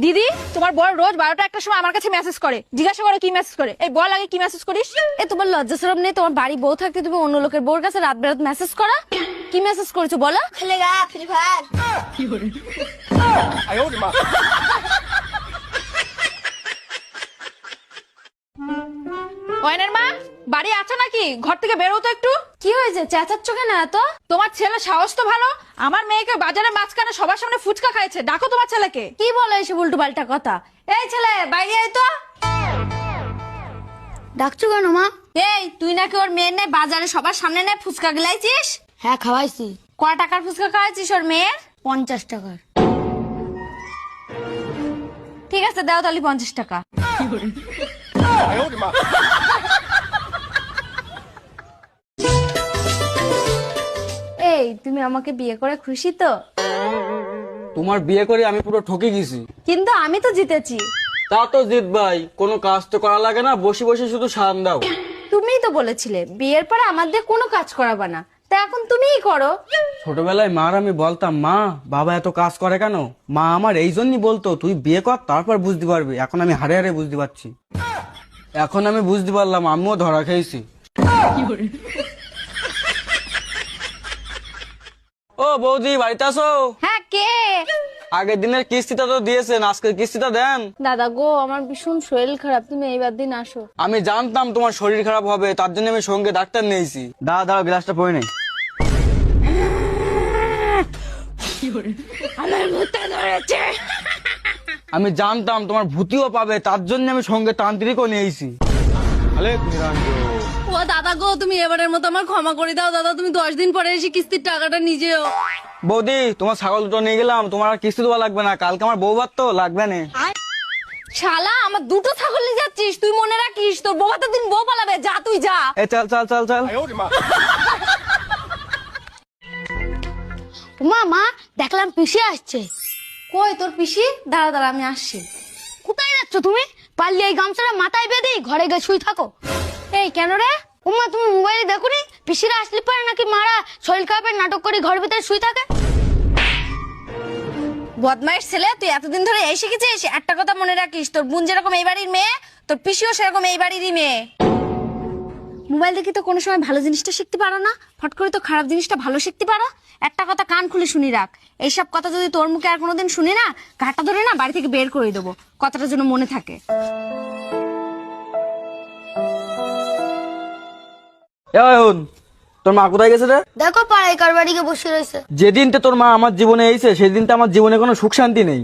দিদি, তোমার বর রোজ 12টা একটা সময় আমার কাছে মেসেজ করে, জিজ্ঞাসা করে কি মেসেজ করে। এই বল আগে কি মেসেজ করিস? এ তোমার লজ্জা শরম নেই? তোমার বাড়ি বউ থাকতে তুমি অন্য লোকের বউর কাছে রাত বেরাত মেসেজ করা? কি মেসেজ করেছো বলো? খেলেগা ফ্রি ফায়ার। ওয়াইনের মা, বাড়ি আছো নাকি? ঘর থেকে বেরো তো একটু। কি হয়েছে, চেঁচাচ্ছ কেন এত? তোমার ছেলে সাহস তো ভালো, আমার মেয়েকে বাজারে মাঝখানে সবার সামনে ফুচকা খাইছে। ডাকো তোমার ছেলেকে। কি বলো এসব উল্টো পাল্টা কথা? এই ছেলে, বাইরে আয় তো। ডাকছো কেন মা? এই তুই নাকি ওর মেয়ের নে বাজারে সবার সামনে নে ফুচকা গিলাইছিস? হ্যাঁ খাওয়াইছি। কয় টাকার ফুচকা খাওয়াইছিস ওর মেয়ের? 50 টাকার। ঠিক আছে, দাও তাহলে 50 টাকা। এই তুমি আমাকে বিয়ে করে খুশি তো? তোমার বিয়ে করে আমি পুরো ঠকে গেছি। কিন্তু আমি তো জিতেছি। তা তো জিত ভাই, কোনো কাজ তো করা লাগে না, বসে বসে শুধু সান দাও। তুমিই তো বলেছিলে বিয়ের পরে আমাদের কোনো কাজ করাবা না, তা এখন তুমিই করো। ছোটবেলায় মার আমি বলতাম, মা বাবা এত কাজ করে কেন? মা আমার এই জন্যই বলতো তুই বিয়ে কর তারপর বুঝতে পারবি। এখন আমি হারে হারে বুঝতে পারছি। এখন আমি বুঝতে পারলাম আমিও ধরা খেয়েছি। ও বৌদি, বাড়িতে আসো। হ্যাঁ, কে? আগের দিনের কিস্তিটা তো দিয়েছেন, আজকের কিস্তিটা দেন। দাদা গো, আমার ভীষণ শরীর খারাপ, তুমি এইবার দিন আসো। আমি জানতাম তোমার শরীর খারাপ হবে, তার জন্য আমি সঙ্গে ডাক্তার নিয়েছি। দাঁড়া দাঁড়া, গ্লাসটা পড়ে নেই। আমার ভূতে ধরেছে। আমি জানতাম তোমার ভূতিও পাবে, তার জন্য আমি সঙ্গে তান্ত্রিকও নিয়েছি। ও দাদা গো, তুমি এবারের মতো আমার ক্ষমা করে দাও দাদা, তুমি 10 দিন পরে এসে কিস্তির টাকাটা নিজেও। বৌদি, তোমার ছাগল দুটো নিয়ে গেলাম, তোমার আর কিস্তি দেওয়া লাগবে না, কালকে আমার বউ ভাত তো লাগবে না। শালা, আমার দুটো ছাগল নিয়ে যাচ্ছিস, তুই মনে রাখিস তোর বউ হাতে দিন বউ পালাবে। যা তুই যা। এ চল চল চল চল। মা মা দেখলাম পিসি আসছে। কই তোর পিসি? দাঁড়া দাঁড়া, আমি আসছি। কোথায় যাচ্ছ তুমি? পারলে এই গামছাটা মাথায় বেঁধে ঘরে গিয়ে শুই থাকো। এই কেন রে? ওমা, তুমি মোবাইলে দেখোনি পিসিরা আসলে পরে নাকি মারা শরীর খারাপের নাটক করে ঘরের ভিতরে শুই থাকে? বদমাইশ ছেলে, তুই এতদিন ধরে এই শিখেছিস? একটা কথা মনে রাখিস, তোর বোন যেরকম এই বাড়ির মেয়ে, তোর পিসিও সেরকম এই বাড়িরই মেয়ে। মোবাইল দেখে তো কোনো সময় ভালো জিনিসটা শিখতে পারো না, ফট করে তো খারাপ জিনিসটা ভালো শিখতে পারো। একটা কথা কান খুলে শুনি রাখ, এইসব কথা যদি তোর মুখে আর কোনোদিন শুনি না, ঘাটা ধরে না বাড়ি থেকে বের করে দেবো। কথাটা যেন মনে থাকে। তোর মা কোথায় গেছে রে? দেখো পাড়ায় কার বাড়ি গিয়ে বসে রয়েছে। যেদিনতে তোর মা আমার জীবনে এসেছে সেদিনতে আমার জীবনে কোনো সুখ শান্তি নেই।